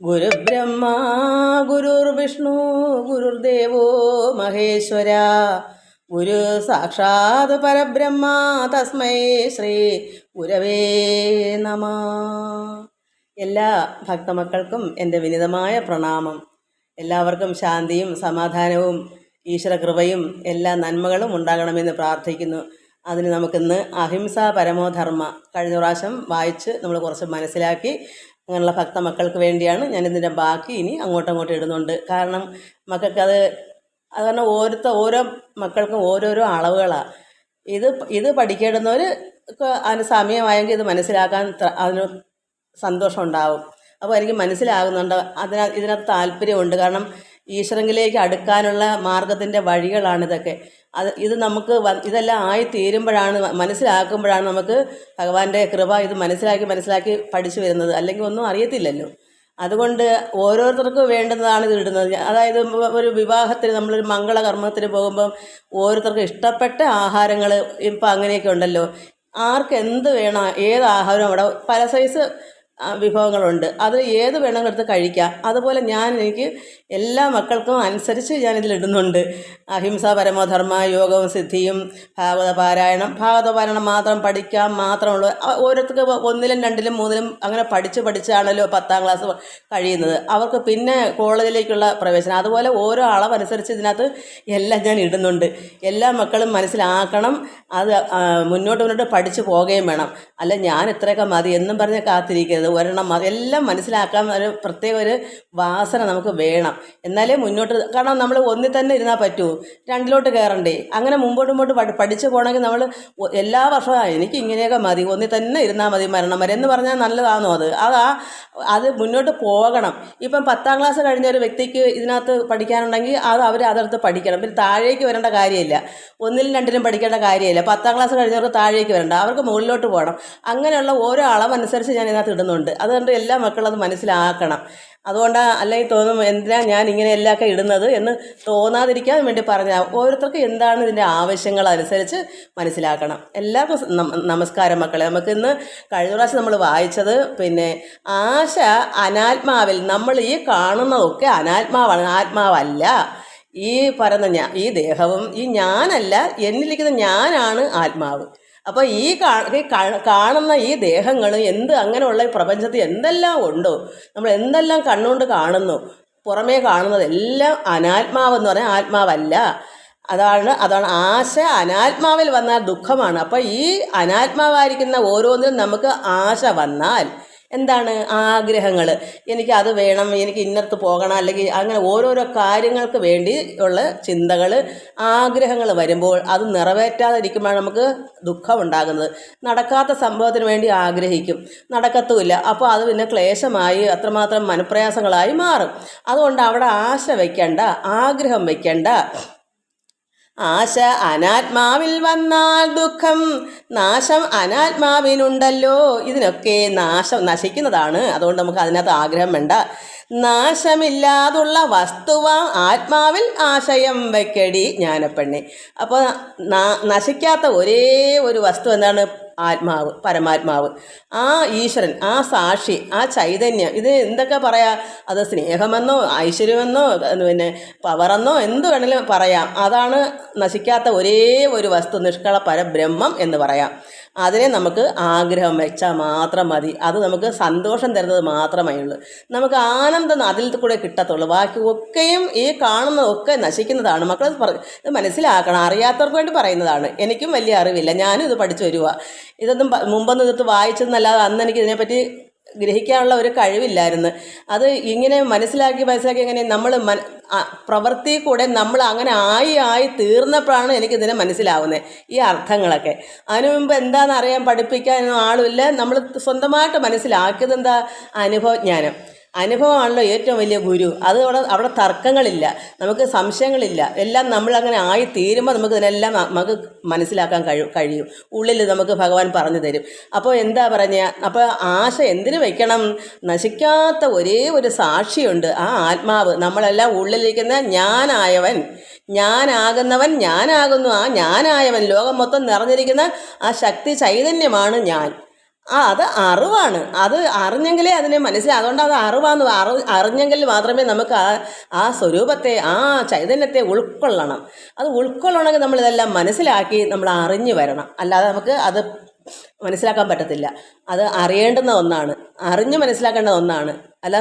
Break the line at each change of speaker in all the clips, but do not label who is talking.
ഗുരുബ്രഹ്മാ ഗുരുർവിഷ്ണു ഗുരുർദേവോ മഹേശ്വര ഗുരു സാക്ഷാത് പരബ്രഹ്മ തസ്മൈ ശ്രീ ഗുരവേ നമ. എല്ലാ ഭക്തമക്കൾക്കും എൻ്റെ വിനീതമായ പ്രണാമം. എല്ലാവർക്കും ശാന്തിയും സമാധാനവും ഈശ്വരകൃപയും എല്ലാ നന്മകളും ഉണ്ടാകണമെന്ന് പ്രാർത്ഥിക്കുന്നു. അതിന് നമുക്കിന്ന് അഹിംസ പരമോധർമ്മ കഴിഞ്ഞ പ്രാവശ്യം വായിച്ച് നമ്മൾ കുറച്ച് മനസ്സിലാക്കി. അങ്ങനെയുള്ള ഭക്തമക്കൾക്ക് വേണ്ടിയാണ് ഞാനിതിൻ്റെ ബാക്കി ഇനി അങ്ങോട്ടങ്ങോട്ട് ഇടുന്നുണ്ട്. കാരണം മക്കൾക്കത് കാരണം ഓരോ മക്കൾക്കും ഓരോരോ അളവുകളാണ്. ഇത് പഠിക്കേണ്ടുന്നവർ അതിന് സമയമായെങ്കിൽ ഇത് മനസ്സിലാക്കാൻ അതിന് സന്തോഷം ഉണ്ടാവും. അപ്പോൾ എനിക്ക് മനസ്സിലാകുന്നുണ്ട്, ഇതിനകത്ത് താല്പര്യമുണ്ട്. കാരണം ഈശ്വരങ്കിലേക്ക് അടുക്കാനുള്ള മാർഗത്തിൻ്റെ വഴികളാണിതൊക്കെ. ഇത് നമുക്ക് ഇതെല്ലാം ആയിത്തീരുമ്പോഴാണ്, മനസ്സിലാക്കുമ്പോഴാണ് നമുക്ക് ഭഗവാന്റെ കൃപ ഇത് മനസ്സിലാക്കി പഠിച്ചു വരുന്നത്. അല്ലെങ്കിൽ ഒന്നും അറിയത്തില്ലല്ലോ. അതുകൊണ്ട് ഓരോരുത്തർക്കും വേണ്ടുന്നതാണ് ഇത് ഇടുന്നത്. അതായത് ഒരു വിവാഹത്തിന്, നമ്മളൊരു മംഗളകർമ്മത്തിന് പോകുമ്പം ഓരോരുത്തർക്കും ഇഷ്ടപ്പെട്ട ആഹാരങ്ങൾ ഇപ്പം അങ്ങനെയൊക്കെ ഉണ്ടല്ലോ. ആർക്ക് എന്ത് വേണം, ഏത് ആഹാരവും അവിടെ പല സൈസ് വിഭവങ്ങളുണ്ട്. അത് ഏത് വേണമെങ്കിലും എടുത്ത് കഴിക്കാം. അതുപോലെ എനിക്ക് എല്ലാ മക്കൾക്കും അനുസരിച്ച് ഞാനിതിലിടുന്നുണ്ട്. അഹിംസ പരമോധർമ്മ, യോഗവും സിദ്ധിയും, ഭാഗവത പാരായണം മാത്രം പഠിക്കാൻ മാത്രമുള്ളൂ. ഓരോരുത്തർക്ക് 1ലും 2ലും 3ലും അങ്ങനെ പഠിച്ചാണല്ലോ 10ാം ക്ലാസ് കഴിയുന്നത്. അവർക്ക് പിന്നെ കോളേജിലേക്കുള്ള പ്രവേശനം. അതുപോലെ ഓരോ അളവനുസരിച്ച് ഇതിനകത്ത് എല്ലാം ഞാൻ ഇടുന്നുണ്ട്. എല്ലാ മക്കളും മനസ്സിലാക്കണം. അത് മുന്നോട്ട് പഠിച്ചു പോവുകയും വേണം. അല്ല ഞാൻ ഇത്രയൊക്കെ മതി എന്നും പറഞ്ഞ് കാത്തിരിക്കരുത്. ഒരെണ്ണം എല്ലാം മനസ്സിലാക്കാൻ ഒരു പ്രത്യേക ഒരു വാസന നമുക്ക് വേണം. എന്നാലേ മുന്നോട്ട്, കാരണം നമ്മൾ ഒന്നിൽ തന്നെ ഇരുന്നാൽ പറ്റൂ, 2ലോട്ട് കയറണ്ടേ. അങ്ങനെ മുമ്പോട്ട് പഠിച്ചു പോകണമെങ്കിൽ നമ്മൾ എല്ലാ വർഷവും എനിക്ക് ഇങ്ങനെയൊക്കെ മതി, ഒന്നിൽ തന്നെ ഇരുന്നാൽ മതി മരണം വരെ എന്ന് പറഞ്ഞാൽ നല്ലതാണോ? അത് മുന്നോട്ട് പോകണം. ഇപ്പം 10ാം ക്ലാസ് കഴിഞ്ഞ ഒരു വ്യക്തിക്ക് ഇതിനകത്ത് പഠിക്കാനുണ്ടെങ്കിൽ അവർ അതെടുത്ത് പഠിക്കണം. പിന്നെ താഴേക്ക് വരേണ്ട കാര്യമില്ല, 1ലും 2ലും പഠിക്കേണ്ട കാര്യമില്ല. 10ാം ക്ലാസ് കഴിഞ്ഞവർക്ക് താഴേക്ക് വരണ്ട, അവർക്ക് മുകളിലോട്ട് പോകണം. അങ്ങനെയുള്ള ഓരോ അളവനുസരിച്ച് ഞാൻ ഇതിനകത്ത് ഇടുന്നുണ്ട്. അതുകൊണ്ട് എല്ലാ മക്കളും അത് മനസ്സിലാക്കണം. അതുകൊണ്ട് അല്ലെങ്കിൽ തോന്നും എന്തിനാ ഞാൻ ഇങ്ങനെ എല്ലാമൊക്കെ ഇടുന്നത് എന്ന് തോന്നാതിരിക്കാൻ വേണ്ടി പറഞ്ഞാൽ, ഓരോരുത്തർക്ക് എന്താണ് ഇതിൻ്റെ ആവശ്യങ്ങൾ അനുസരിച്ച് മനസ്സിലാക്കണം. എല്ലാവർക്കും നമസ്കാരം മക്കളെ. നമുക്കിന്ന് കഴിഞ്ഞ പ്രാവശ്യം നമ്മൾ വായിച്ചത് പിന്നെ ആശ അനാത്മാവിൽ, നമ്മൾ ഈ കാണുന്നതൊക്കെ അനാത്മാവാണ്, ആത്മാവല്ല. ഈ പറയുന്ന ഈ ദേഹവും ഈ ഞാനല്ല, എന്നിലിരിക്കുന്ന ഞാനാണ് ആത്മാവ്. അപ്പോൾ ഈ കാണുന്ന ഈ ദേഹങ്ങൾ അങ്ങനെയുള്ള ഈ പ്രപഞ്ചത്തിൽ എന്തെല്ലാം ഉണ്ടോ, നമ്മൾ എന്തെല്ലാം കണ്ണുകൊണ്ട് കാണുന്നു, പുറമേ കാണുന്നതെല്ലാം അനാത്മാവെന്ന് പറഞ്ഞാൽ ആത്മാവല്ല. അതാണ് ആശ അനാത്മാവിൽ വന്നാൽ ദുഃഖമാണ്. അപ്പോൾ ഈ അനാത്മാവായിരിക്കുന്ന ഓരോന്നിനും നമുക്ക് ആശ വന്നാൽ എന്താണ്? ആഗ്രഹങ്ങൾ. എനിക്ക് അത് വേണം, എനിക്ക് ഇന്നത്ത് പോകണം, അല്ലെങ്കിൽ അങ്ങനെ ഓരോരോ കാര്യങ്ങൾക്ക് വേണ്ടി ഉള്ള ചിന്തകൾ, ആഗ്രഹങ്ങൾ വരുമ്പോൾ അത് നിറവേറ്റാതിരിക്കുമ്പോഴാണ് നമുക്ക് ദുഃഖം ഉണ്ടാകുന്നത്. നടക്കാത്ത സംഭവത്തിന് വേണ്ടി ആഗ്രഹിക്കും, നടക്കത്തുമില്ല. അപ്പോൾ അത് പിന്നെ ക്ലേശമായി, അത്രമാത്രം മനപ്രയാസങ്ങളായി മാറും. അതുകൊണ്ട് അവിടെ ആശ വയ്ക്കണ്ട, ആഗ്രഹം വയ്ക്കണ്ട. ആശ അനാത്മാവിൽ വന്നാൽ ദുഃഖം, നാശം അനാത്മാവിനുണ്ടല്ലോ. ഇതിനൊക്കെ നശിക്കുന്നതാണ്. അതുകൊണ്ട് നമുക്ക് അതിനകത്ത് ആഗ്രഹം വേണ്ട. നാശമില്ലാതുള്ള വസ്തുവാം ആത്മാവിൽ ആശയം വയ്ക്കടി ജ്ഞാനപ്പെണ്ണെ. അപ്പോൾ നശിക്കാത്ത ഒരേ ഒരു വസ്തു എന്താണ്? ആത്മാവ്, പരമാത്മാവ്, ആ ഈശ്വരൻ, ആ സാക്ഷി, ആ ചൈതന്യം. ഇത് എന്തൊക്കെ പറയാം, അത് സ്നേഹമെന്നോ ഐശ്വര്യമെന്നോ പിന്നെ പവറെന്നോ എന്ത് വേണമെങ്കിലും പറയാം. അതാണ് നശിക്കാത്ത ഒരേ ഒരു വസ്തു, നിഷ്കള പരബ്രഹ്മം എന്ന് പറയാം. അതിനെ നമുക്ക് ആഗ്രഹം വെച്ചാൽ മാത്രം മതി. അത് നമുക്ക് സന്തോഷം തരുന്നത് മാത്രമേ ഉള്ളൂ. നമുക്ക് ആനന്ദം അതിൽ കൂടെ കിട്ടത്തുള്ളൂ. ബാക്കി ഒക്കെയും ഈ കാണുന്നതൊക്കെ നശിക്കുന്നതാണ്. മക്കൾ ഇത് മനസ്സിലാക്കണം. അറിയാത്തവർക്ക് വേണ്ടി പറയുന്നതാണ്. എനിക്കും വലിയ അറിവില്ല, ഞാനും ഇത് പഠിച്ചു വരിക. ഇതൊന്നും മുമ്പൊന്നും ഇതൊത്ത് വായിച്ചെന്നല്ലാതെ അന്ന് എനിക്ക് ഇതിനെപ്പറ്റി ഗ്രഹിക്കാനുള്ള ഒരു കഴിവില്ലായിരുന്നു. അത് ഇങ്ങനെ മനസ്സിലാക്കി എങ്ങനെ നമ്മൾ പ്രവൃത്തി കൂടെ നമ്മൾ അങ്ങനെ ആയി തീർന്നപ്പോഴാണ് എനിക്കിതിനെ മനസ്സിലാവുന്നത്, ഈ അർത്ഥങ്ങളൊക്കെ. അതിനു മുമ്പ് എന്താണെന്ന് അറിയാൻ പഠിപ്പിക്കാനൊന്നും ആളുമില്ല. നമ്മൾ സ്വന്തമായിട്ട് മനസ്സിലാക്കിയത് എന്താ? അനുഭവജ്ഞാനം. അനുഭവമാണല്ലോ ഏറ്റവും വലിയ ഗുരു. അവിടെ തർക്കങ്ങളില്ല, നമുക്ക് സംശയങ്ങളില്ല. എല്ലാം നമ്മളങ്ങനെ ആയിത്തീരുമ്പോൾ നമുക്ക് ഇതിനെല്ലാം നമുക്ക് മനസ്സിലാക്കാൻ കഴിയും. ഉള്ളിൽ നമുക്ക് ഭഗവാൻ പറഞ്ഞു തരും. അപ്പോൾ എന്താ അപ്പോൾ ആശ എന്തിനു വയ്ക്കണം? നശിക്കാത്ത ഒരേ ഒരു സാക്ഷിയുണ്ട്, ആ ആത്മാവ്. നമ്മളെല്ലാം ഉള്ളിലിരിക്കുന്ന ഞാനായവൻ, ഞാനാകുന്നവൻ, ഞാനാകുന്നു ആ ഞാനായവൻ, ലോകം മൊത്തം നിറഞ്ഞിരിക്കുന്ന ആ ശക്തി ചൈതന്യമാണ് ഞാൻ. അത് അറിവാണ്. അത് അറിഞ്ഞെങ്കിലേ അതിനെ മനസ്സിലായി. അതുകൊണ്ട് അത് അറിഞ്ഞെങ്കിൽ മാത്രമേ നമുക്ക് ആ സ്വരൂപത്തെ, ആ ചൈതന്യത്തെ ഉൾക്കൊള്ളണം. അത് ഉൾക്കൊള്ളണമെങ്കിൽ നമ്മളിതെല്ലാം മനസ്സിലാക്കി നമ്മൾ അറിഞ്ഞു വരണം. അല്ലാതെ നമുക്ക് അത് മനസ്സിലാക്കാൻ പറ്റത്തില്ല. അത് അറിയേണ്ടുന്ന ഒന്നാണ്, അറിഞ്ഞ് മനസ്സിലാക്കേണ്ട ഒന്നാണ്, അല്ല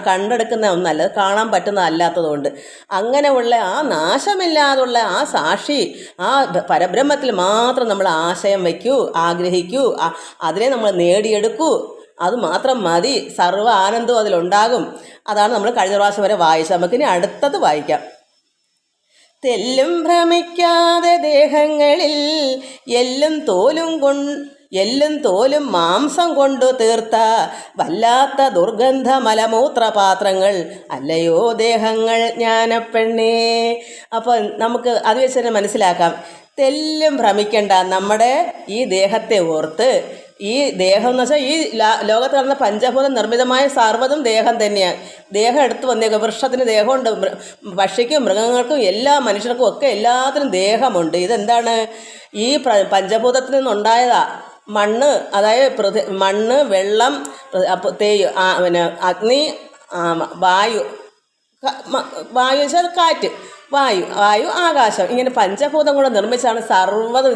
കണ്ടെടുക്കുന്ന ഒന്നല്ല, അത് കാണാൻ പറ്റുന്നതല്ലാത്തതുകൊണ്ട്. അങ്ങനെയുള്ള ആ നാശമില്ലാതുള്ള ആ സാക്ഷി, ആ പരബ്രഹ്മത്തിൽ മാത്രം നമ്മൾ ആശയം വയ്ക്കൂ, ആഗ്രഹിക്കൂ, അതിനെ നമ്മൾ നേടിയെടുക്കൂ. അത് മാത്രം മതി, സർവ്വ ആനന്ദവും അതിലുണ്ടാകും. അതാണ് നമ്മൾ കഴിഞ്ഞ പ്രാവശ്യം വരെ വായിച്ചത്. നമുക്കിനി അടുത്തത് വായിക്കാം. തെല്ലും ഭ്രമിക്കാതെ ദേഹങ്ങളിൽ എല്ലും തോലും മാംസം കൊണ്ടു തീർത്ത വല്ലാത്ത ദുർഗന്ധ മലമൂത്ര പാത്രങ്ങൾ അല്ലയോ ദേഹങ്ങൾ ജ്ഞാനപ്പെണ്ണേ. അപ്പോൾ നമുക്ക് അത് വെച്ച് തന്നെ മനസ്സിലാക്കാം. തെല്ലും ഭ്രമിക്കണ്ട നമ്മുടെ ഈ ദേഹത്തെ ഓർത്ത്. ഈ ദേഹം എന്ന് വെച്ചാൽ ഈ ലോകത്ത് നടന്ന പഞ്ചഭൂതം നിർമ്മിതമായ സർവ്വതും ദേഹം തന്നെയാണ്. ദേഹം എടുത്തു വന്നേക്കുക. വൃക്ഷത്തിന് ദേഹമുണ്ട്, പക്ഷിക്കും മൃഗങ്ങൾക്കും എല്ലാ മനുഷ്യർക്കും ഒക്കെ എല്ലാത്തിനും ദേഹമുണ്ട്. ഇതെന്താണ്? ഈ പഞ്ചഭൂതത്തിൽ നിന്നുണ്ടായതാ. മണ്ണ്, അതായത് മണ്ണ്, വെള്ളം, പിന്നെ അഗ്നി, വായു വെച്ചാൽ കാറ്റ്, വായു, ആകാശം, ഇങ്ങനെ പഞ്ചഭൂതം കൂടെ നിർമ്മിച്ചാണ് സർവ്വതും.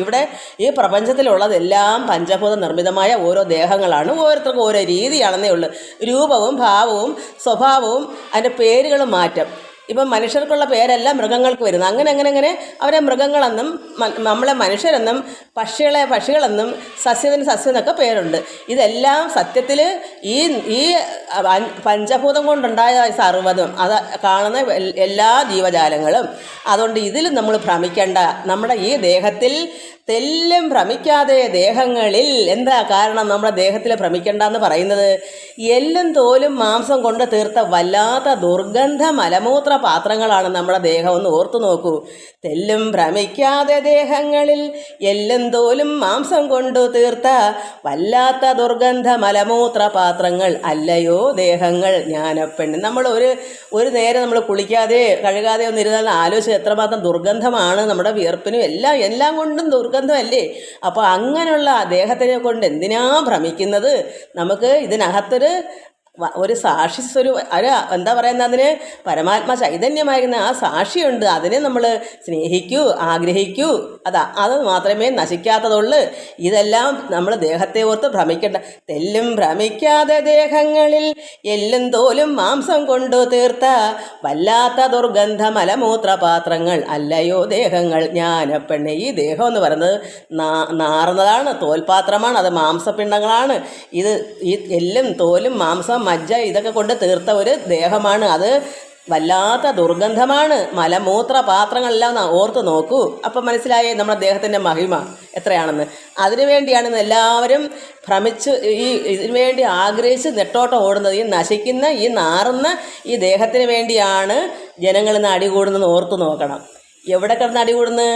ഇവിടെ ഈ പ്രപഞ്ചത്തിലുള്ളതെല്ലാം പഞ്ചഭൂത നിർമ്മിതമായ ഓരോ ദേഹങ്ങളാണ്. ഓരോരുത്തർക്കും ഓരോ രീതിയാണെന്നേ ഉള്ളൂ. രൂപവും ഭാവവും സ്വഭാവവും അതിൻ്റെ പേരുകളും മാറ്റം. ഇപ്പം മനുഷ്യർക്കുള്ള പേരല്ല മൃഗങ്ങൾക്ക് വരുന്നത്. അങ്ങനെ അവരെ മൃഗങ്ങളെന്നും നമ്മളെ മനുഷ്യരെന്നും പക്ഷികളെന്നും സസ്യത്തിന് സസ്യം എന്നൊക്കെ പേരുണ്ട്. ഇതെല്ലാം സത്യത്തിൽ ഈ പഞ്ചഭൂതം കൊണ്ടുണ്ടായ സർവ്വതും അത് കാണുന്ന എല്ലാ ജീവജാലങ്ങളും. അതുകൊണ്ട് ഇതിൽ നമ്മൾ ഭ്രമിക്കേണ്ട. നമ്മുടെ ഈ ദേഹത്തിൽ തെല്ലും ഭ്രമിക്കാതെ ദേഹങ്ങളിൽ. എന്താ കാരണം നമ്മുടെ ദേഹത്തിൽ ഭ്രമിക്കേണ്ടെന്ന് പറയുന്നത്? എല്ലും തോലും മാംസം കൊണ്ട് തീർത്ത വല്ലാത്ത ദുർഗന്ധ മലമൂത്ര പാത്രങ്ങളാണ് നമ്മുടെ ദേഹം. ഒന്ന് ഓർത്തു നോക്കൂ. തെല്ലും ഭ്രമിക്കാതെ ദേഹങ്ങളിൽ എല്ലും തോലും മാംസം കൊണ്ടു തീർത്ത വല്ലാത്ത ദുർഗന്ധ മലമൂത്ര പാത്രങ്ങൾ അല്ലയോ ദേഹങ്ങൾ ജ്ഞാനപ്പെണ്ണ്. നമ്മൾ ഒരു നേരം നമ്മൾ കുളിക്കാതെ കഴുകാതെ ഒന്നിരുന്നാൽ ആലോചിച്ച് എത്രമാത്രം ദുർഗന്ധമാണ്. നമ്മുടെ വിയർപ്പിനും എല്ലാം കൊണ്ടും ദുർഗന്ധമല്ലേ. അപ്പോൾ അങ്ങനെയുള്ള ദേഹത്തിനെ കൊണ്ട് എന്തിനാ ഭ്രമിക്കുന്നത്? നമുക്ക് ഇതിനകത്തൊരു സാക്ഷി എന്താ പറയുന്നത്, അതിന് പരമാത്മ ചൈതന്യമായിരുന്ന ആ സാക്ഷിയുണ്ട്. അതിനെ നമ്മൾ സ്നേഹിക്കൂ, ആഗ്രഹിക്കൂ. അത് മാത്രമേ നശിക്കാത്തതുള്ളൂ. ഇതെല്ലാം നമ്മൾ ദേഹത്തെ ഓർത്ത് ഭ്രമിക്കേണ്ട. തെല്ലും ഭ്രമിക്കാതെ ദേഹങ്ങളിൽ എല്ലും തോലും മാംസം കൊണ്ടു തീർത്ത വല്ലാത്ത ദുർഗന്ധ മലമൂത്ര പാത്രങ്ങൾ അല്ലയോ ദേഹങ്ങൾ ജ്ഞാനപ്പെണ്ണെ. ഈ ദേഹം എന്ന് പറയുന്നത് നാറുന്നതാണ്, തോൽപാത്രമാണ്, അത് മാംസപിണ്ഡങ്ങളാണ്. ഈ എല്ലും തോലും മാംസം മജ്ജ ഇതൊക്കെ കൊണ്ട് തീർത്ത ഒരു ദേഹമാണ്. അത് വല്ലാത്ത ദുർഗന്ധമാണ്. മലമൂത്ര പാത്രങ്ങളെല്ലാം ഓർത്ത് നോക്കൂ. അപ്പം മനസ്സിലായേ നമ്മുടെ ദേഹത്തിൻ്റെ മഹിമ എത്രയാണെന്ന്. അതിനുവേണ്ടിയാണ് എല്ലാവരും ഭ്രമിച്ച് ഇതിനു വേണ്ടി ആഗ്രഹിച്ച് നെട്ടോട്ടം ഓടുന്നത്. ഈ നശിക്കുന്ന, ഈ നാറുന്ന ഈ ദേഹത്തിന് വേണ്ടിയാണ് ജനങ്ങൾ ഇന്ന് അടികൂടുന്നത്. ഓർത്ത് നോക്കണം. എവിടെ കിടന്ന് അടികൂടുന്നു?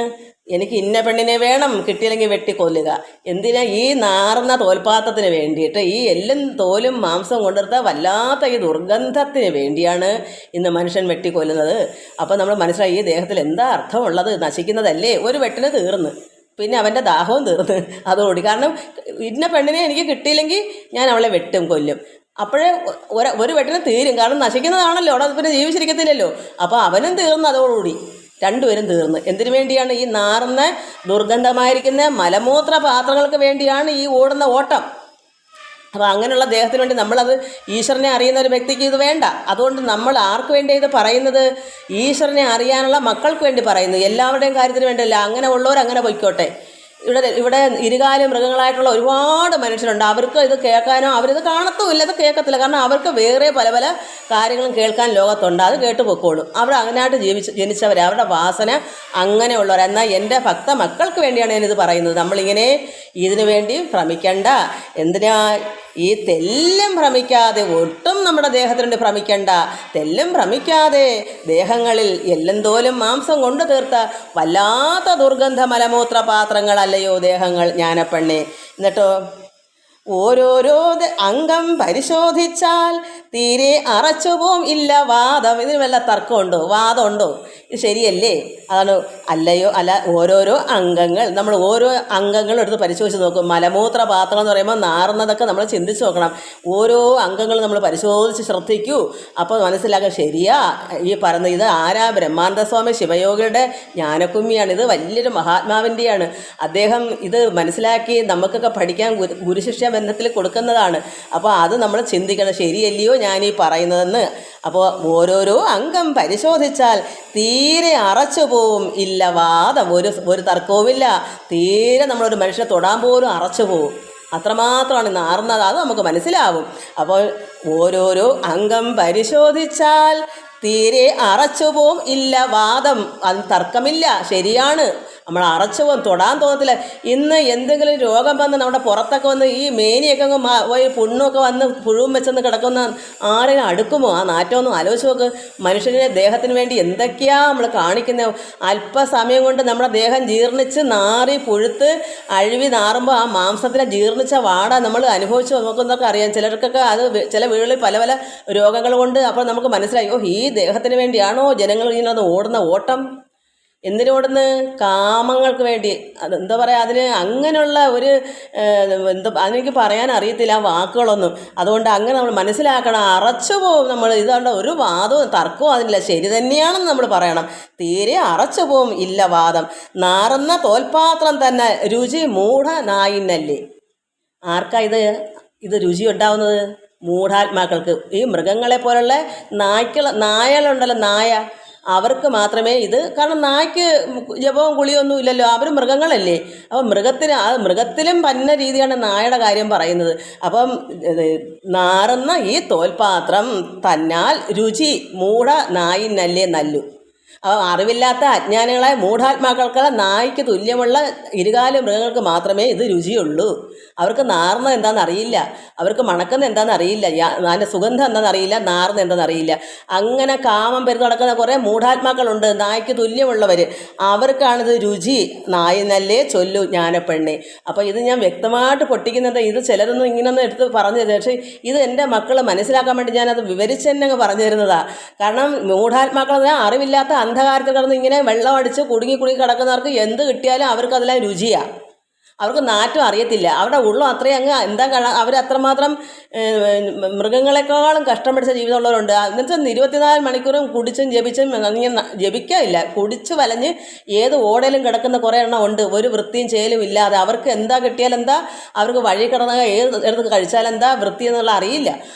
എനിക്ക് ഇന്ന പെണ്ണിനെ വേണം, കിട്ടിയില്ലെങ്കിൽ വെട്ടിക്കൊല്ലുക. എന്തിനാ? ഈ നാറുന്ന തോൽപാത്രത്തിന് വേണ്ടിയിട്ട്, ഈ എല്ലും തോലും മാംസം കൊണ്ടെടുത്ത വല്ലാത്ത ഈ ദുർഗന്ധത്തിന് വേണ്ടിയാണ് ഇന്ന് മനുഷ്യൻ വെട്ടിക്കൊല്ലുന്നത്. അപ്പോൾ നമ്മൾ മനസ്സിലായി ഈ ദേഹത്തിൽ എന്താ അർത്ഥമുള്ളത്? നശിക്കുന്നതല്ലേ. ഒരു വെട്ടിന് തീർന്ന്, പിന്നെ അവൻ്റെ ദാഹവും തീർന്ന് അതോടി. കാരണം ഇന്ന പെണ്ണിനെ എനിക്ക് കിട്ടിയില്ലെങ്കിൽ ഞാൻ അവളെ വെട്ടും, കൊല്ലും. അപ്പോഴേ ഒരു വെട്ടിന് തീരും. കാരണം നശിക്കുന്നതാണല്ലോ, അവിടെ പിന്നെ ജീവിച്ചിരിക്കത്തില്ലല്ലോ. അപ്പോൾ അവനും തീർന്ന്, അതോടുകൂടി രണ്ടുപേരും തീർന്ന്. എന്തിനു വേണ്ടിയാണ്? ഈ നാറുന്ന ദുർഗന്ധമായിരിക്കുന്ന മലമൂത്ര പാത്രങ്ങൾക്ക് വേണ്ടിയാണ് ഈ ഓടുന്ന ഓട്ടം. അപ്പോൾ അങ്ങനെയുള്ള ദേഹത്തിന് വേണ്ടി നമ്മളത് ഈശ്വരനെ അറിയുന്ന ഒരു വ്യക്തിക്ക് ഇത് വേണ്ട. അതുകൊണ്ട് നമ്മൾ ആർക്ക് വേണ്ടി ഇത് പറയുന്നത്? ഈശ്വരനെ അറിയാനുള്ള മക്കൾക്ക് വേണ്ടി പറയുന്നു. എല്ലാവരുടെയും കാര്യത്തിന് വേണ്ടിയല്ല. അങ്ങനെ ഉള്ളവർ അങ്ങനെ പൊയ്ക്കോട്ടെ. ഇവിടെ ഇരുകാല മൃഗങ്ങളായിട്ടുള്ള ഒരുപാട് മനുഷ്യരുണ്ട്. അവർക്ക് ഇത് കേൾക്കാനോ അവരിത് കാണത്തുമില്ല, ഇത് കേൾക്കത്തില്ല. കാരണം അവർക്ക് വേറെ പല കാര്യങ്ങളും കേൾക്കാൻ ലോകത്തുണ്ട്. അത് കേട്ട് പൊക്കോളും. അവർ അങ്ങനെയായിട്ട് ജനിച്ചവർ, അവരുടെ വാസന അങ്ങനെയുള്ളവർ. എന്നാൽ എൻ്റെ ഭക്ത മക്കൾക്ക് വേണ്ടിയാണ് ഞാനിത് പറയുന്നത്. നമ്മളിങ്ങനെ ഇതിനു വേണ്ടി ഭ്രമിക്കണ്ട. എന്തിനാ? ഈ തെല്ലും ഭ്രമിക്കാതെ, ഒട്ടും നമ്മുടെ ദേഹത്തിനുണ്ട് ഭ്രമിക്കണ്ട. തെല്ലും ഭ്രമിക്കാതെ ദേഹങ്ങളിൽ എല്ലും തോലും മാംസം കൊണ്ടു തീർത്ത വല്ലാത്ത ദുർഗന്ധ മലമൂത്ര പാത്രങ്ങളല്ലയോ ദേഹങ്ങൾ ജ്ഞാനപ്പെണ്ണെ. എന്നിട്ടോ ഓരോരോ അംഗം പരിശോധിച്ചാൽ തീരെ അറച്ചുപോവും ഇല്ല വാദം. ഇതിന് വല്ല തർക്കമുണ്ടോ? വാദമുണ്ടോ? ഇത് ശരിയല്ലേ? അതാണ് അല്ലയോ അല്ല. ഓരോരോ അംഗങ്ങൾ നമ്മൾ ഓരോ അംഗങ്ങളും എടുത്ത് പരിശോധിച്ച് നോക്കും. മലമൂത്ര പാത്രം എന്ന് പറയുമ്പോൾ നാറുന്നതൊക്കെ നമ്മൾ ചിന്തിച്ച് നോക്കണം. ഓരോ അംഗങ്ങളും നമ്മൾ പരിശോധിച്ച് ശ്രദ്ധിക്കൂ. അപ്പോൾ മനസ്സിലാക്കുക ശരിയാ ഈ പറയുന്നത്. ഇത് ആരാ? ബ്രഹ്മാനന്ദസ്വാമി ശിവയോഗിയുടെ ജ്ഞാനക്കുമ്മിയാണ്. ഇത് വലിയൊരു മഹാത്മാവിൻ്റെയാണ്. അദ്ദേഹം ഇത് മനസ്സിലാക്കി നമുക്കൊക്കെ പഠിക്കാൻ ഗുരുശിഷ്യ ബന്ധത്തിൽ കൊടുക്കുന്നതാണ്. അപ്പോൾ അത് നമ്മൾ ചിന്തിക്കണം, ശരിയല്ലയോ ഞാൻ ഈ പറയുന്നതെന്ന്. അപ്പോൾ ഓരോരോ അംഗം പരിശോധിച്ചാൽ തീരെ അറച്ചു പോവും ഇല്ല വാദം. ഒരു തർക്കവുമില്ല. തീരെ നമ്മളൊരു മനുഷ്യനെ തൊടാൻ പോലും അറച്ചു പോവും. അത്രമാത്രമാണ് നാറുന്നത്. അത് നമുക്ക് മനസ്സിലാവും. അപ്പോൾ ഓരോരോ അംഗം പരിശോധിച്ചാൽ തീരെ അറച്ചു പോവും ഇല്ല വാദം. അത് തർക്കമില്ല, ശരിയാണ്. നമ്മൾ അറച്ചു പോകും, തൊടാൻ തോന്നത്തില്ല. ഇന്ന് എന്തെങ്കിലും രോഗം വന്ന് നമ്മുടെ പുറത്തൊക്കെ വന്ന് ഈ മേനിയൊക്കെ പോയി പുണ്ണൊക്കെ വന്ന് പുഴുവും വെച്ചെന്ന് കിടക്കുന്ന ആരെങ്കിലും അടുക്കുമോ? ആ നാറ്റമൊന്നും ആലോചിച്ച് നോക്ക്. മനുഷ്യൻ്റെ ദേഹത്തിന് വേണ്ടി എന്തൊക്കെയാണ് നമ്മൾ കാണിക്കുന്നത്. അല്പസമയം കൊണ്ട് നമ്മുടെ ദേഹം ജീർണിച്ച് നാറി പുഴുത്ത് അഴുവി നാറുമ്പോൾ ആ മാംസത്തിനെ ജീർണിച്ച വാട നമ്മൾ അനുഭവിച്ച് നോക്കുന്നതൊക്കെ അറിയാം. ചിലർക്കൊക്കെ അത് ചില വീടുകളിൽ പല പല രോഗങ്ങൾ കൊണ്ട്. അപ്പോൾ നമുക്ക് മനസ്സിലായി, ഓ, ഈ ദേഹത്തിന് വേണ്ടിയാണോ ജനങ്ങൾ ഇങ്ങനെ ഓടുന്ന ഓട്ടം? എന്തിനോടുന്ന്? കാമങ്ങൾക്ക് വേണ്ടി. അതെന്താ പറയുക, അതിന് അങ്ങനെയുള്ള ഒരു അതെനിക്ക് പറയാൻ അറിയത്തില്ല ആ വാക്കുകളൊന്നും. അതുകൊണ്ട് അങ്ങനെ നമ്മൾ മനസ്സിലാക്കണം. അറച്ചു പോവും നമ്മൾ. ഇതുകൊണ്ട് ഒരു വാദവും തർക്കവും അതില്ല, ശരി തന്നെയാണെന്ന് നമ്മൾ പറയണം. തീരെ അറച്ചു പോവും ഇല്ല വാദം. നാറുന്ന തോൽപാത്രം തന്നെ രുചി മൂഢ നായിനല്ലേ. ആർക്കാ ഇത് രുചി ഉണ്ടാവുന്നത്? മൂഢാത്മാക്കൾക്ക്. ഈ മൃഗങ്ങളെ പോലുള്ള നായകളുണ്ടല്ലോ, നായ, അവർക്ക് മാത്രമേ ഇത്. കാരണം നായ്ക്ക് ജപവും കുളിയൊന്നും ഇല്ലല്ലോ, അവർ മൃഗങ്ങളല്ലേ. അപ്പം മൃഗത്തിലും പന്ന രീതിയാണ് നായയുടെ കാര്യം പറയുന്നത്. അപ്പം നാറുന്ന ഈ തോൽപാത്രം തന്നാൽ രുചി മൂഢ നായിനല്ലേ നല്ലു. അറിവില്ലാത്ത അജ്ഞാനികളായ മൂഢാത്മാക്കൾക്ക് നായ്ക്ക് തുല്യമുള്ള ഇരുകാല മൃഗങ്ങൾക്ക് മാത്രമേ ഇത് രുചിയുള്ളൂ. അവർക്ക് നാറുന്നത് എന്താണെന്ന് അറിയില്ല, അവർക്ക് മണക്കുന്നത് എന്താണെന്ന് അറിയില്ല, അതിൻ്റെ സുഗന്ധം എന്താണെന്ന് അറിയില്ല, നാറുന്നത് എന്താണെന്ന് അറിയില്ല. അങ്ങനെ കാമം പെരുത്ത് നടക്കുന്ന കുറേ മൂഢാത്മാക്കളുണ്ട്, നായ്ക്ക് തുല്യമുള്ളവർ. അവർക്കാണിത് രുചി. നായി നല്ലേ ചൊല്ലു ജ്ഞാനപ്പെണ്ണെ. അപ്പോൾ ഇത് ഞാൻ വ്യക്തമായിട്ട് പൊട്ടിക്കുന്നത്. ഇത് ചിലരൊന്നും ഇങ്ങനൊന്നും എടുത്ത് പറഞ്ഞു തരുന്നത്. പക്ഷേ ഇത് എൻ്റെ മക്കൾ മനസ്സിലാക്കാൻ വേണ്ടി ഞാനത് വിവരിച്ച് തന്നെ അങ്ങ് പറഞ്ഞു തരുന്നതാണ്. കാരണം മൂഢാത്മാക്കൾ അറിവില്ലാത്ത അന്ധകാരത്തിൽ കിടന്ന് ഇങ്ങനെ വെള്ളം അടിച്ച് കുടുങ്ങി കിടക്കുന്നവർക്ക് എന്ത് കിട്ടിയാലും അവർക്ക് അതിലെ രുചിയാണ്. അവർക്ക് നാറ്റം അറിയത്തില്ല. അവരുടെ ഉള്ളം അത്രയും അങ്ങ് എന്താ അവരത്രമാത്രം മൃഗങ്ങളെക്കാളും കഷ്ടം പിടിച്ച ജീവിതമുള്ളവരുണ്ട്. എന്നിട്ട് 24 മണിക്കൂറും കുടിച്ചും ജപിച്ചും അങ്ങനെ ജപിക്കാനില്ല, കുടിച്ച് വലഞ്ഞ് ഏത് ഓടയിലും കിടക്കുന്ന കുറേ എണ്ണം ഉണ്ട്, ഒരു വൃത്തിയും ചെയ്യലും ഇല്ലാതെ. അവർക്ക് എന്താ കിട്ടിയാലെന്താ, അവർക്ക് വഴി കിടന്ന ഏത് എടുത്ത് കഴിച്ചാലെന്താ വൃത്തി എന്നുള്ള അറിയില്ല.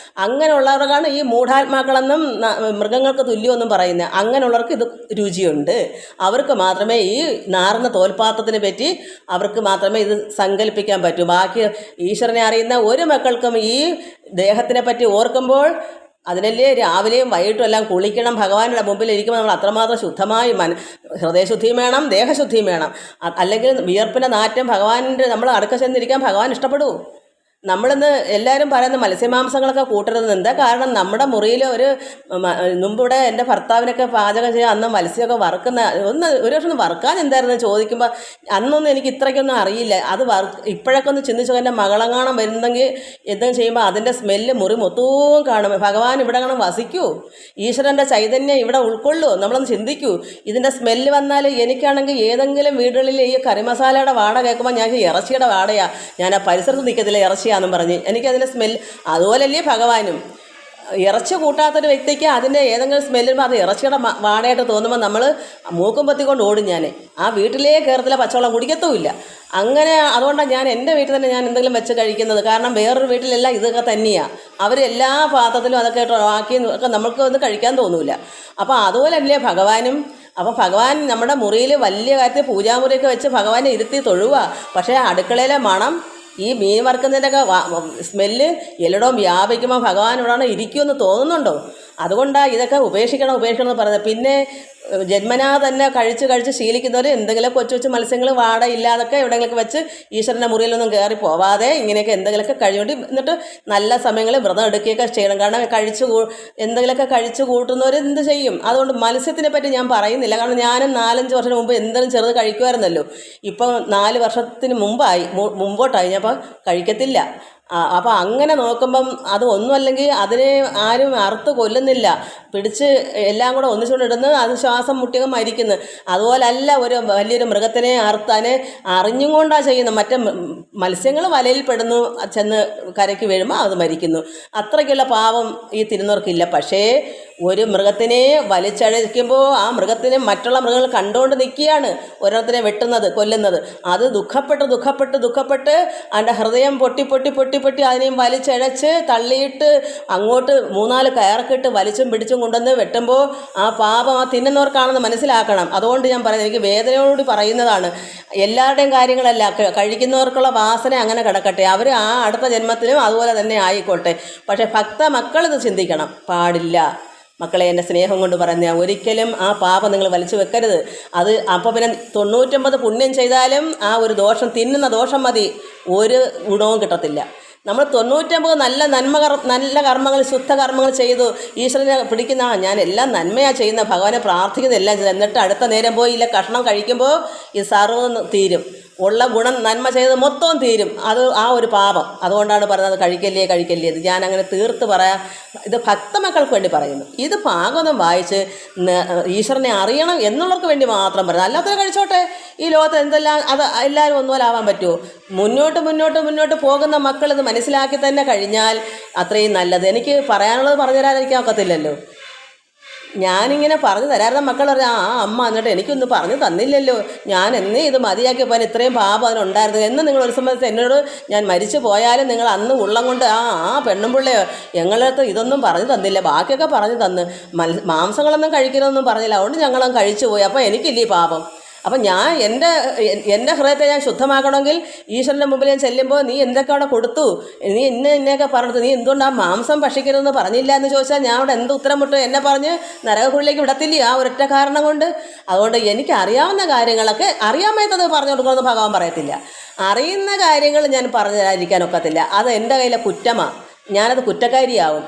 അങ്ങനെയുള്ളവർക്കാണ് ഈ മൂഢാത്മാക്കളെന്നും മൃഗങ്ങൾക്ക് തുല്യമൊന്നും പറയുന്നത്. അങ്ങനെയുള്ളവർക്ക് ഇത് രുചിയുണ്ട്. അവർക്ക് മാത്രമേ ഈ നാറുന്ന തോൽപാത്രത്തിനെ പറ്റി അവർക്ക് മാത്രമേ ഇത് സങ്കല്പിക്കാൻ പറ്റൂ. ബാക്കി ഈശ്വരനെ അറിയുന്ന ഒരു മക്കൾക്കും ഈ ദേഹത്തിനെ പറ്റി ഓർക്കുമ്പോൾ അതിനല്ലേ രാവിലെയും വൈകിട്ടും എല്ലാം കുളിക്കണം. ഭഗവാനുടെ മുമ്പിൽ ഇരിക്കുമ്പോൾ നമ്മൾ അത്രമാത്രം ശുദ്ധമായി ഹൃദയശുദ്ധിയും വേണം, ദേഹശുദ്ധിയും വേണം. അല്ലെങ്കിൽ വിയർപ്പിൻ്റെ നാറ്റം ഭഗവാനിൻ്റെ നമ്മൾ അടുക്ക ചെന്നിരിക്കാൻ ഭഗവാൻ ഇഷ്ടപ്പെടൂ. നമ്മളിന്ന് എല്ലാവരും പറയുന്ന മത്സ്യമാംസങ്ങളൊക്കെ കൂട്ടരുത്. എന്താ കാരണം? നമ്മുടെ മുറിയിൽ മുമ്പിവിടെ എൻ്റെ ഭർത്താവിനൊക്കെ പാചകം ചെയ്യാൻ അന്ന് മത്സ്യമൊക്കെ വറുക്കുന്ന ഒരു വർഷം വറുക്കാൻ എന്തായിരുന്നു ചോദിക്കുമ്പോൾ അന്നൊന്നും എനിക്ക് ഇത്രയ്ക്കൊന്നും അറിയില്ല. അത് ഇപ്പോഴൊക്കെ ഒന്ന് ചിന്തിച്ചു. എൻ്റെ മകളങ്ങാണം വരുന്നെങ്കിൽ എന്തെങ്കിലും ചെയ്യുമ്പോൾ അതിൻ്റെ സ്മെല്ല് മുറി മൊത്തവും കാണും. ഭഗവാൻ ഇവിടെ കാണാൻ വസിക്കൂ, ഈശ്വരൻ്റെ ചൈതന്യം ഇവിടെ ഉൾക്കൊള്ളൂ. നമ്മളൊന്ന് ചിന്തിക്കൂ. ഇതിൻ്റെ സ്മെല്ല് വന്നാൽ എനിക്കാണെങ്കിൽ ഏതെങ്കിലും വീടുകളിൽ ഈ കറി മസാലയുടെ വാട കേൾക്കുമ്പോൾ ഞാൻ ഇറച്ചിയുടെ വാടയാണ്, ഞാൻ ആ പരിസരത്ത് നിൽക്കത്തില്ല ഇറച്ചി ും പറഞ്ഞ് എനിക്കതിൻ്റെ സ്മെല്ല്. അതുപോലല്ലേ ഭഗവാനും. ഇറച്ചി കൂട്ടാത്തൊരു വ്യക്തിക്ക് അതിൻ്റെ ഏതെങ്കിലും സ്മെല്ലുമ്പോൾ അത് ഇറച്ചിയുടെ വാടയായിട്ട് തോന്നുമ്പോൾ നമ്മൾ മൂക്കും പത്തിക്കൊണ്ട് ഓടും. ഞാൻ ആ വീട്ടിലേ കയറത്തില്ല, പച്ചവെള്ളം കുടിക്കത്തുമില്ല. അങ്ങനെ അതുകൊണ്ടാണ് ഞാൻ എൻ്റെ വീട്ടിൽ തന്നെ ഞാൻ എന്തെങ്കിലും വെച്ച് കഴിക്കുന്നത്. കാരണം വേറൊരു വീട്ടിലെല്ലാം ഇതൊക്കെ തന്നെയാണ്. അവരെല്ലാ പാത്രത്തിലും അതൊക്കെ ആക്കി ഒക്കെ നമുക്ക് ഒന്ന് കഴിക്കാൻ തോന്നില്ല. അപ്പോൾ അതുപോലല്ലേ ഭഗവാനും. അപ്പോൾ ഭഗവാൻ നമ്മുടെ മുറിയിൽ വലിയ കാര്യത്തിൽ പൂജാമുറിയൊക്കെ വെച്ച് ഭഗവാനെ ഇരുത്തി തൊഴുക. പക്ഷേ അടുക്കളയിലെ മണം, ഈ മീൻ വറുക്കുന്നതിൻ്റെയൊക്കെ സ്മെല്ല് എല്ലായിടവും വ്യാപിക്കുമ്പോൾ ഭഗവാൻ ഇവിടെയാണ് ഇരിക്കുമെന്ന് തോന്നുന്നുണ്ടോ? അതുകൊണ്ടാണ് ഇതൊക്കെ ഉപേക്ഷിക്കണം എന്ന് പറയുന്നത്. പിന്നെ ജന്മനാ തന്നെ കഴിച്ച് ശീലിക്കുന്നവർ എന്തെങ്കിലും കൊച്ചു മത്സ്യങ്ങൾ വാട ഇല്ലാതൊക്കെ എവിടെയെങ്കിലൊക്കെ വെച്ച് ഈശ്വരൻ്റെ മുറിയിലൊന്നും കയറി പോവാതെ ഇങ്ങനെയൊക്കെ എന്തെങ്കിലുമൊക്കെ കഴിയുകൊണ്ട് എന്നിട്ട് നല്ല സമയങ്ങളിൽ വ്രതം എടുക്കുകയൊക്കെ ചെയ്യണം. കാരണം എന്തെങ്കിലുമൊക്കെ കഴിച്ച് കൂട്ടുന്നവർ എന്ത് ചെയ്യും? അതുകൊണ്ട് മത്സ്യത്തിനെ പറ്റി ഞാൻ പറയുന്നില്ല. കാരണം ഞാനും 4-5 വർഷം മുമ്പ് എന്തെങ്കിലും ചെറുത് കഴിക്കുമായിരുന്നല്ലോ. ഇപ്പം 4 വർഷത്തിന് മുമ്പോട്ടായി ഞാൻ കഴിക്കത്തില്ല. അപ്പോൾ അങ്ങനെ നോക്കുമ്പം അത് ഒന്നുമല്ലെങ്കിൽ അതിനെ ആരും അറുത്ത് കൊല്ലുന്നില്ല, പിടിച്ച് എല്ലാം കൂടെ ഒന്നിച്ചുകൊണ്ടിടുന്നു, അത് ശ്വാസം മുട്ടിയൊക്കെ മരിക്കുന്നു. അതുപോലല്ല ഒരു വലിയൊരു മൃഗത്തിനെ അറുത്താനെ അറിഞ്ഞും കൊണ്ടാണ് ചെയ്യുന്നത്. മറ്റേ മത്സ്യങ്ങൾ വലയിൽ പെടുന്നു, ചെന്ന് കരയ്ക്ക് വീഴുമ്പോൾ അത് മരിക്കുന്നു. അത്രയ്ക്കുള്ള പാവം ഈ തിരുനോർക്കില്ല. പക്ഷേ ഒരു മൃഗത്തിനെ വലിച്ചഴയ്ക്കുമ്പോൾ ആ മൃഗത്തിനെ മറ്റുള്ള മൃഗങ്ങൾ കണ്ടുകൊണ്ട് നിൽക്കുകയാണ് ഓരോരുത്തരെ വെട്ടുന്നത്, കൊല്ലുന്നത്. അത് ദുഃഖപ്പെട്ട് അതിൻ്റെ ഹൃദയം പൊട്ടി അതിനെയും വലിച്ചഴച്ച് തള്ളിയിട്ട് അങ്ങോട്ട് 3-4 കയറക്കിട്ട് വലിച്ചും പിടിച്ചും കൊണ്ടുവന്ന് വെട്ടുമ്പോൾ ആ പാപം ആ തിന്നുന്നവർക്കാണെന്ന് മനസ്സിലാക്കണം. അതുകൊണ്ട് ഞാൻ പറയുന്നത്, എനിക്ക് വേദനയോട് പറയുന്നതാണ്. എല്ലാവരുടെയും കാര്യങ്ങളല്ല, കഴിക്കുന്നവർക്കുള്ള വാസന അങ്ങനെ കിടക്കട്ടെ, അവർ ആ അടുത്ത ജന്മത്തിലും അതുപോലെ തന്നെ ആയിക്കോട്ടെ. പക്ഷേ ഭക്ത മക്കളിത് ചിന്തിക്കണം പാടില്ല. മക്കളെ, എൻ്റെ സ്നേഹം കൊണ്ട് പറഞ്ഞ ഒരിക്കലും ആ പാപം നിങ്ങൾ വലിച്ചു വെക്കരുത്. അത് അപ്പോൾ പിന്നെ 99 പുണ്യം ചെയ്താലും ആ ഒരു ദോഷം, തിന്നുന്ന ദോഷം മതി, ഒരു ഗുണവും കിട്ടത്തില്ല. നമ്മൾ 99 നല്ല കർമ്മങ്ങൾ, ശുദ്ധകർമ്മങ്ങൾ ചെയ്തു ഈശ്വരനെ പിടിക്കുന്ന ഞാൻ എല്ലാം നന്മയാണ് ചെയ്യുന്ന, ഭഗവാനെ പ്രാർത്ഥിക്കുന്ന എല്ലാം ചെയ്ത്, എന്നിട്ട് അടുത്ത നേരം പോയി ഇല്ല കഷ്ണം കഴിക്കുമ്പോൾ ഈ സർവ്വം തീരും, ഉള്ള ഗുണം നന്മ ചെയ്ത് മൊത്തവും തീരും. അത് ആ ഒരു പാപം. അതുകൊണ്ടാണ് പറയുന്നത് കഴിക്കല്ലേ ഇത്. ഞാൻ അങ്ങനെ തീർത്ത് പറയാം, ഇത് ഭക്തമക്കൾക്ക് വേണ്ടി പറയുന്നു. ഇത് ഭാഗവതം വായിച്ച് ഈശ്വരനെ അറിയണം എന്നുള്ളവർക്ക് വേണ്ടി മാത്രം പറയുന്നത്. അല്ലാത്തവർ കഴിച്ചോട്ടെ, ഈ ലോകത്ത് എന്തെല്ലാം അത് എല്ലാവരും ഒന്നുപോലെ ആവാൻ പറ്റുമോ? മുന്നോട്ട് പോകുന്ന മക്കൾ ഇത് മനസ്സിലാക്കി തന്നെ കഴിഞ്ഞാൽ അത്രയും നല്ലത്. എനിക്ക് പറയാനുള്ളത് പറഞ്ഞു തരാൻ എനിക്ക് ഒക്കത്തില്ലല്ലോ. ഞാനിങ്ങനെ പറഞ്ഞു തരാറുന്ന മക്കൾ പറഞ്ഞാൽ അമ്മ എന്നിട്ട് എനിക്കൊന്നും പറഞ്ഞു തന്നില്ലല്ലോ, ഞാൻ എന്നേ ഇത് മതിയാക്കി പോകാൻ ഇത്രയും പാപം അതിനുണ്ടായിരുന്നു എന്ന് നിങ്ങൾ ഒരു സമയത്ത് എന്നോട് ഞാൻ മരിച്ചു പോയാലും നിങ്ങൾ അന്ന് ഉള്ളം കൊണ്ട് പെണ്ണും പിള്ളയോ ഞങ്ങളടുത്ത് ഇതൊന്നും പറഞ്ഞു തന്നില്ല, ബാക്കിയൊക്കെ പറഞ്ഞു തന്ന്, മാംസങ്ങളൊന്നും കഴിക്കണമെന്നും പറഞ്ഞില്ല, അതുകൊണ്ട് ഞങ്ങളങ്ങ് കഴിച്ചു പോയി. അപ്പോൾ എനിക്കില്ലേ പാപം? അപ്പം ഞാൻ എൻ്റെ ഹൃദയത്തെ ഞാൻ ശുദ്ധമാക്കണമെങ്കിൽ ഈശ്വരൻ്റെ മുമ്പിൽ ഞാൻ ചെല്ലുമ്പോൾ നീ എന്തൊക്കെ അവിടെ കൊടുത്തു, നീ ഇന്നൊക്കെ പറഞ്ഞത്, നീ എന്തുകൊണ്ട് ആ മാംസം ഭക്ഷിക്കരുതെന്ന് പറഞ്ഞില്ല എന്ന് ചോദിച്ചാൽ ഞാൻ അവിടെ എന്ത് ഉത്തരം മുട്ടും? എന്നെ പറഞ്ഞ് നരകക്കുഴിയിലേക്ക് വിടത്തില്ലേ ആ ഒരൊറ്റ കാരണം കൊണ്ട്? അതുകൊണ്ട് എനിക്ക് അറിയാവുന്ന കാര്യങ്ങളൊക്കെ അറിയാൻ മേത്തത് പറഞ്ഞു കൊടുക്കണമെന്ന് ഭഗവാൻ പറയത്തില്ല. അറിയുന്ന കാര്യങ്ങൾ ഞാൻ പറഞ്ഞു തരാതിരിക്കാനൊക്കത്തില്ല. അത് എൻ്റെ കയ്യിലെ കുറ്റമാണ്, ഞാനത് കുറ്റക്കാരിയാവും.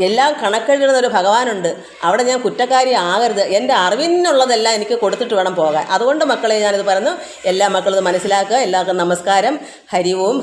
എല്ലാം കണക്കെഴുതുന്ന ഒരു ഭഗവാനുണ്ട്, അവിടെ ഞാൻ കുറ്റക്കാരി ആകരുത്. എൻ്റെ അറിവിനുള്ളതെല്ലാം എനിക്ക് കൊടുത്തിട്ട് വേണം പോകാൻ. അതുകൊണ്ട് മക്കളെ ഞാനിത് പറഞ്ഞു, എല്ലാ മക്കളും ഇത് മനസ്സിലാക്കുക. എല്ലാവർക്കും നമസ്കാരം. ഹരി ഓം.